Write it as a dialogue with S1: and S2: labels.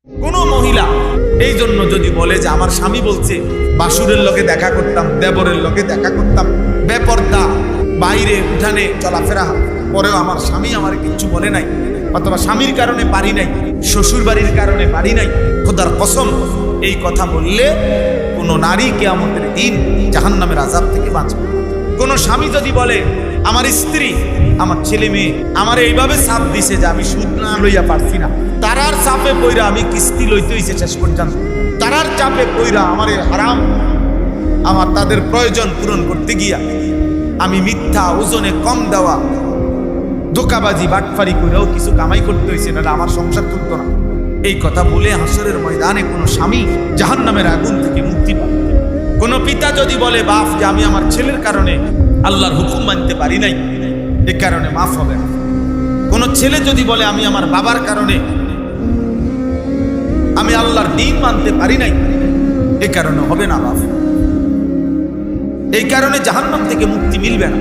S1: কোন মহিলা এই জন্য যদি বলে যে আমার স্বামী বলছে বাসুরের লগে দেখা করতাম, দেবরের লগে দেখা করতাম, বেপর্দা বাইরে উঠানে চলাফেরা, পরেও আমার স্বামী আমার কিচ্ছু বলে নাই, অথবা স্বামীর কারণে পারি নাই, শ্বশুর বাড়ির কারণে পারি নাই, খোদার কসম, এই কথা বললে কোনো নারী কিয়ামতের দিন জাহান্নামের আযাব থেকে বাঁচবে। কোন স্বামী যদি বলে আমার স্ত্রী, আমার ছেলে মেয়ে আমার এইভাবে চাপ দিছে যে আমি সুদ না লইয়া পারছি না, তারার চাপে পইরা আমি কিস্তি লইতে হইছে শেষ পর্যন্ত, তারার চাপে পইরা আমার হারাম, আমার তাদের প্রয়োজন পূরণ করতে গিয়া আমি মিথ্যা ওজনে কম দেওয়া ধোকাবাজি বাটফারি করেও কিছু কামাই করতে হয়েছে, না আমার সংসার চলতো না। এই কথা বলে হাসরের ময়দানে কোনো স্বামী জাহান্নামের আগুন থেকে মুক্তি পাবে। কোনো পিতা যদি বলে বাপ যে আমি আমার ছেলের কারণে আল্লাহর হুকুম মানতে পারি নাই, এ কারণে মাফ হবে না। কোনো ছেলে যদি বলে আমি আমার বাবার কারণে আমি আল্লাহর দ্বীন মানতে পারি নাই, এ কারণে হবে না মাফ। এই কারণে জাহান্নাম থেকে মুক্তি মিলবে না।